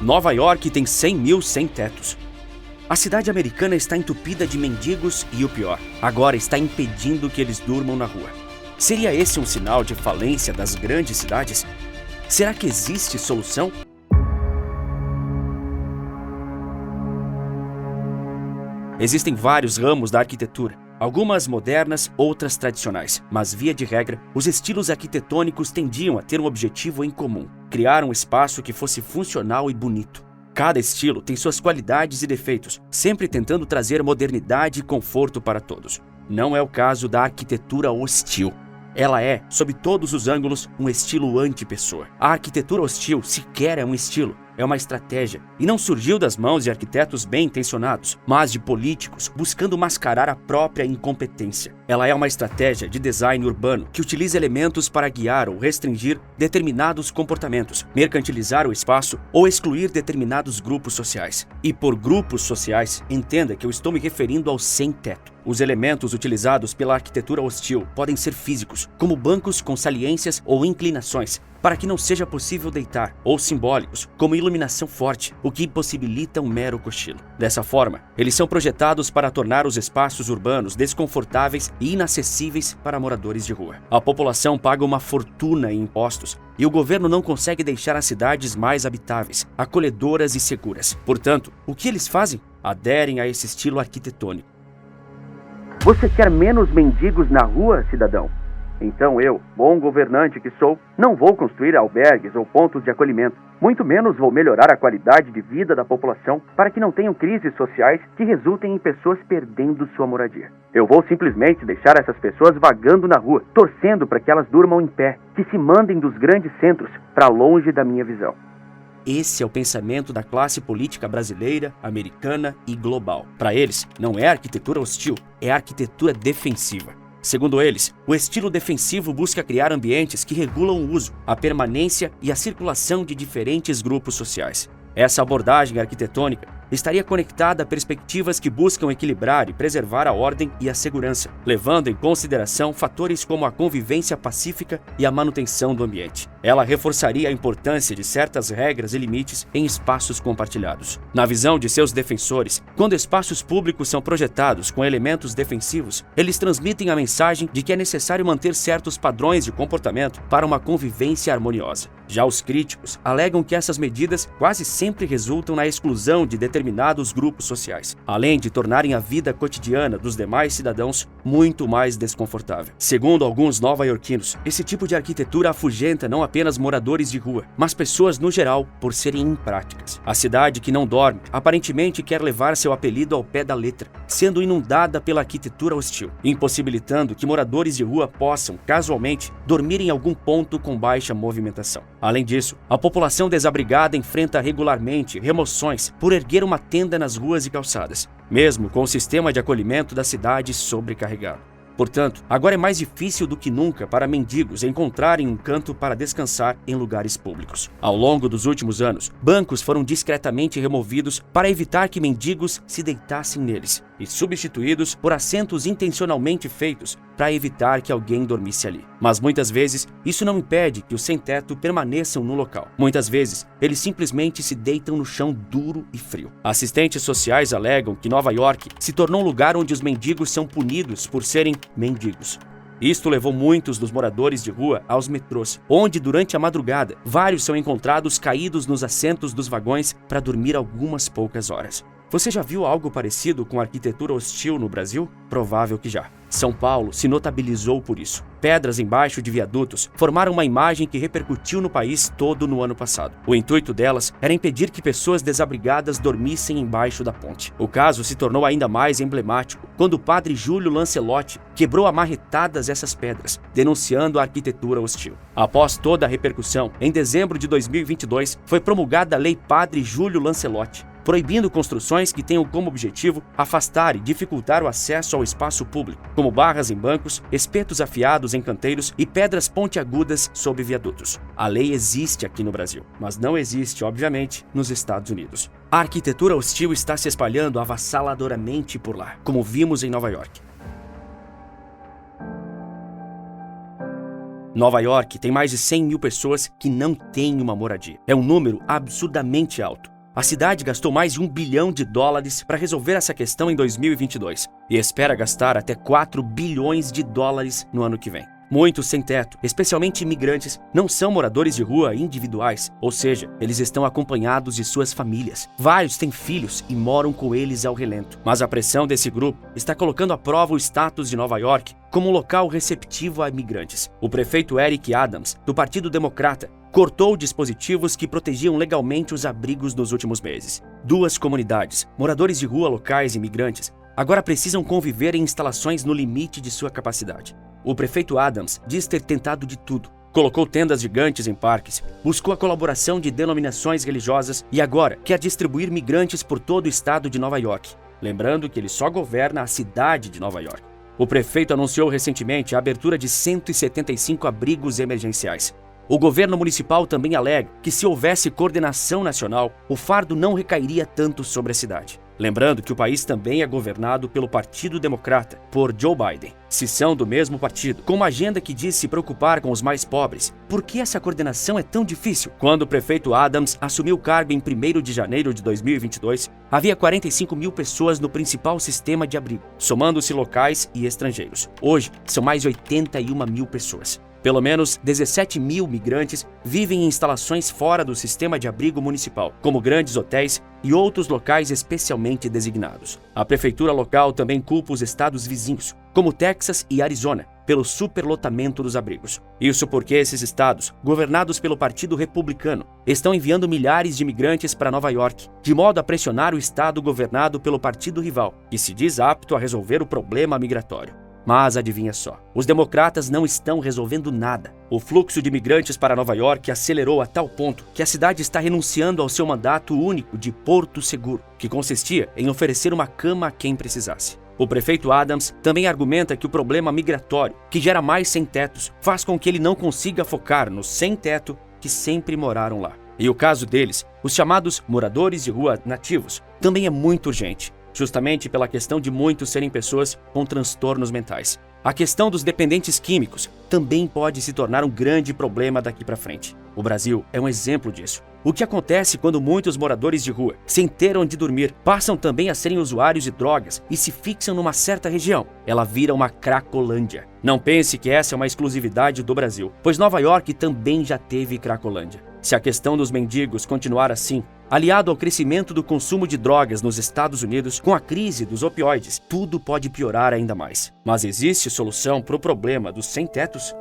Nova York tem 100 mil sem-tetos. A cidade americana está entupida de mendigos e, o pior, agora está impedindo que eles durmam na rua. Seria esse um sinal de falência das grandes cidades? Será que existe solução? Existem vários ramos da arquitetura, algumas modernas, outras tradicionais, mas via de regra, os estilos arquitetônicos tendiam a ter um objetivo em comum: criar um espaço que fosse funcional e bonito. Cada estilo tem suas qualidades e defeitos, sempre tentando trazer modernidade e conforto para todos. Não é o caso da arquitetura hostil. Ela é, sob todos os ângulos, um estilo anti-pessoa. A arquitetura hostil sequer é um estilo, é uma estratégia, e não surgiu das mãos de arquitetos bem-intencionados, mas de políticos buscando mascarar a própria incompetência. Ela é uma estratégia de design urbano que utiliza elementos para guiar ou restringir determinados comportamentos, mercantilizar o espaço ou excluir determinados grupos sociais. E por grupos sociais, entenda que eu estou me referindo ao sem-teto. Os elementos utilizados pela arquitetura hostil podem ser físicos, como bancos com saliências ou inclinações, para que não seja possível deitar, ou simbólicos, como iluminação forte, o que impossibilita um mero cochilo. Dessa forma, eles são projetados para tornar os espaços urbanos desconfortáveis e inacessíveis para moradores de rua. A população paga uma fortuna em impostos e o governo não consegue deixar as cidades mais habitáveis, acolhedoras e seguras. Portanto, o que eles fazem? Aderem a esse estilo arquitetônico. Você quer menos mendigos na rua, cidadão? Então eu, bom governante que sou, não vou construir albergues ou pontos de acolhimento. Muito menos vou melhorar a qualidade de vida da população para que não tenham crises sociais que resultem em pessoas perdendo sua moradia. Eu vou simplesmente deixar essas pessoas vagando na rua, torcendo para que elas durmam em pé, que se mandem dos grandes centros para longe da minha visão. Esse é o pensamento da classe política brasileira, americana e global. Para eles, não é arquitetura hostil, é arquitetura defensiva. Segundo eles, o estilo defensivo busca criar ambientes que regulam o uso, a permanência e a circulação de diferentes grupos sociais. Essa abordagem arquitetônica estaria conectada a perspectivas que buscam equilibrar e preservar a ordem e a segurança, levando em consideração fatores como a convivência pacífica e a manutenção do ambiente. Ela reforçaria a importância de certas regras e limites em espaços compartilhados. Na visão de seus defensores, quando espaços públicos são projetados com elementos defensivos, eles transmitem a mensagem de que é necessário manter certos padrões de comportamento para uma convivência harmoniosa. Já os críticos alegam que essas medidas quase sempre resultam na exclusão de determinados grupos sociais, além de tornarem a vida cotidiana dos demais cidadãos muito mais desconfortável. Segundo alguns nova-iorquinos, esse tipo de arquitetura afugenta não apenas moradores de rua, mas pessoas no geral por serem impráticas. A cidade que não dorme aparentemente quer levar seu apelido ao pé da letra, sendo inundada pela arquitetura hostil, impossibilitando que moradores de rua possam, casualmente, dormir em algum ponto com baixa movimentação. Além disso, a população desabrigada enfrenta regularmente remoções por erguer uma tenda nas ruas e calçadas, mesmo com o sistema de acolhimento da cidade sobrecarregado. Portanto, agora é mais difícil do que nunca para mendigos encontrarem um canto para descansar em lugares públicos. Ao longo dos últimos anos, bancos foram discretamente removidos para evitar que mendigos se deitassem neles e substituídos por assentos intencionalmente feitos para evitar que alguém dormisse ali. Mas muitas vezes, isso não impede que os sem-teto permaneçam no local. Muitas vezes, eles simplesmente se deitam no chão duro e frio. Assistentes sociais alegam que Nova York se tornou um lugar onde os mendigos são punidos por serem mendigos. Isto levou muitos dos moradores de rua aos metrôs, onde durante a madrugada, vários são encontrados caídos nos assentos dos vagões para dormir algumas poucas horas. Você já viu algo parecido com arquitetura hostil no Brasil? Provável que já. São Paulo se notabilizou por isso. Pedras embaixo de viadutos formaram uma imagem que repercutiu no país todo no ano passado. O intuito delas era impedir que pessoas desabrigadas dormissem embaixo da ponte. O caso se tornou ainda mais emblemático quando o padre Júlio Lancelotti quebrou a marretadas essas pedras, denunciando a arquitetura hostil. Após toda a repercussão, em dezembro de 2022, foi promulgada a Lei Padre Júlio Lancelotti, proibindo construções que tenham como objetivo afastar e dificultar o acesso ao espaço público, como barras em bancos, espetos afiados em canteiros e pedras pontiagudas sob viadutos. A lei existe aqui no Brasil, mas não existe, obviamente, nos Estados Unidos. A arquitetura hostil está se espalhando avassaladoramente por lá, como vimos em Nova York. Nova York tem mais de 100 mil pessoas que não têm uma moradia. É um número absurdamente alto. A cidade gastou mais de US$1 bilhão para resolver essa questão em 2022 e espera gastar até US$4 bilhões no ano que vem. Muitos sem-teto, especialmente imigrantes, não são moradores de rua individuais, ou seja, eles estão acompanhados de suas famílias. Vários têm filhos e moram com eles ao relento. Mas a pressão desse grupo está colocando à prova o status de Nova York como um local receptivo a imigrantes. O prefeito Eric Adams, do Partido Democrata, cortou dispositivos que protegiam legalmente os abrigos nos últimos meses. 2 comunidades, moradores de rua locais e imigrantes, agora precisam conviver em instalações no limite de sua capacidade. O prefeito Adams diz ter tentado de tudo. Colocou tendas gigantes em parques, buscou a colaboração de denominações religiosas e agora quer distribuir migrantes por todo o estado de Nova York. Lembrando que ele só governa a cidade de Nova York. O prefeito anunciou recentemente a abertura de 175 abrigos emergenciais. O governo municipal também alega que se houvesse coordenação nacional, o fardo não recairia tanto sobre a cidade. Lembrando que o país também é governado pelo Partido Democrata, por Joe Biden. Se são do mesmo partido, com uma agenda que diz se preocupar com os mais pobres, por que essa coordenação é tão difícil? Quando o prefeito Adams assumiu o cargo em 1º de janeiro de 2022, havia 45 mil pessoas no principal sistema de abrigo, somando-se locais e estrangeiros. Hoje, são mais 81 mil pessoas. Pelo menos 17 mil migrantes vivem em instalações fora do sistema de abrigo municipal, como grandes hotéis e outros locais especialmente designados. A prefeitura local também culpa os estados vizinhos, como Texas e Arizona, pelo superlotamento dos abrigos. Isso porque esses estados, governados pelo Partido Republicano, estão enviando milhares de imigrantes para Nova York, de modo a pressionar o estado governado pelo partido rival, que se diz apto a resolver o problema migratório. Mas adivinha só, os democratas não estão resolvendo nada. O fluxo de imigrantes para Nova York acelerou a tal ponto que a cidade está renunciando ao seu mandato único de Porto Seguro, que consistia em oferecer uma cama a quem precisasse. O prefeito Adams também argumenta que o problema migratório, que gera mais sem-tetos, faz com que ele não consiga focar nos sem-teto que sempre moraram lá. E o caso deles, os chamados moradores de rua nativos, também é muito urgente. Justamente pela questão de muitos serem pessoas com transtornos mentais. A questão dos dependentes químicos também pode se tornar um grande problema daqui para frente. O Brasil é um exemplo disso. O que acontece quando muitos moradores de rua, sem ter onde dormir, passam também a serem usuários de drogas e se fixam numa certa região? Ela vira uma cracolândia. Não pense que essa é uma exclusividade do Brasil, pois Nova York também já teve cracolândia. Se a questão dos mendigos continuar assim, aliado ao crescimento do consumo de drogas nos Estados Unidos, com a crise dos opioides, tudo pode piorar ainda mais. Mas existe solução para o problema dos sem-tetos?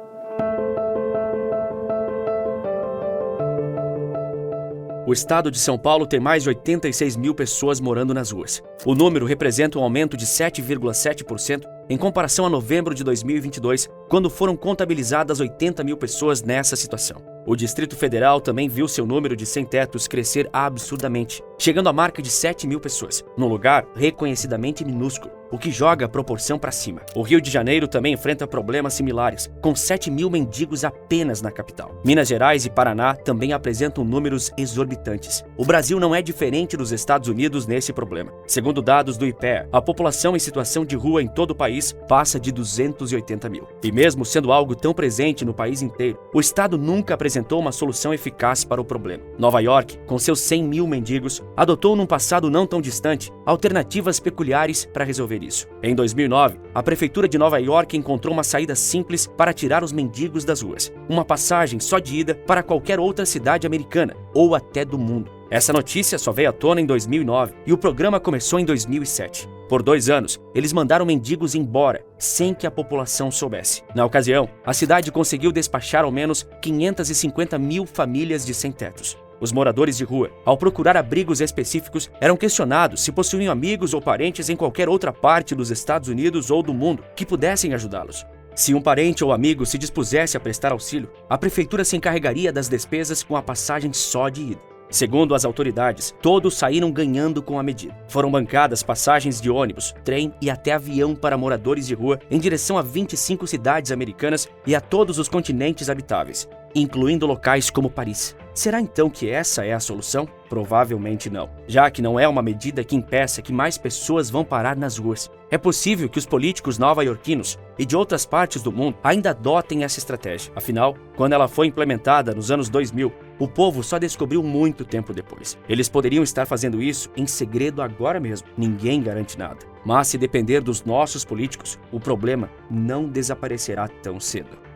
O estado de São Paulo tem mais de 86 mil pessoas morando nas ruas. O número representa um aumento de 7,7% em comparação a novembro de 2022, quando foram contabilizadas 80 mil pessoas nessa situação. O Distrito Federal também viu seu número de sem-tetos crescer absurdamente, chegando à marca de 7 mil pessoas, num lugar reconhecidamente minúsculo, o que joga a proporção para cima. O Rio de Janeiro também enfrenta problemas similares, com 7 mil mendigos apenas na capital. Minas Gerais e Paraná também apresentam números exorbitantes. O Brasil não é diferente dos Estados Unidos nesse problema. Segundo dados do IPEA, a população em situação de rua em todo o país passa de 280 mil. E mesmo sendo algo tão presente no país inteiro, o Estado nunca apresentou uma solução eficaz para o problema. Nova York, com seus 100 mil mendigos, adotou num passado não tão distante alternativas peculiares para resolver isso. Em 2009, a Prefeitura de Nova York encontrou uma saída simples para tirar os mendigos das ruas. Uma passagem só de ida para qualquer outra cidade americana, ou até do mundo. Essa notícia só veio à tona em 2009 e o programa começou em 2007. Por 2 anos, eles mandaram mendigos embora, sem que a população soubesse. Na ocasião, a cidade conseguiu despachar ao menos 550 mil famílias de sem-tetos. Os moradores de rua, ao procurar abrigos específicos, eram questionados se possuíam amigos ou parentes em qualquer outra parte dos Estados Unidos ou do mundo que pudessem ajudá-los. Se um parente ou amigo se dispusesse a prestar auxílio, a prefeitura se encarregaria das despesas com a passagem só de ida. Segundo as autoridades, todos saíram ganhando com a medida. Foram bancadas passagens de ônibus, trem e até avião para moradores de rua em direção a 25 cidades americanas e a todos os continentes habitáveis, incluindo locais como Paris. Será então que essa é a solução? Provavelmente não, já que não é uma medida que impeça que mais pessoas vão parar nas ruas. É possível que os políticos nova-iorquinos e de outras partes do mundo ainda adotem essa estratégia. Afinal, quando ela foi implementada nos anos 2000, o povo só descobriu muito tempo depois. Eles poderiam estar fazendo isso em segredo agora mesmo. Ninguém garante nada. Mas se depender dos nossos políticos, o problema não desaparecerá tão cedo.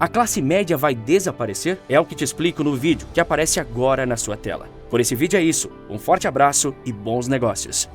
A classe média vai desaparecer? É o que te explico no vídeo que aparece agora na sua tela. Por esse vídeo é isso. Um forte abraço e bons negócios.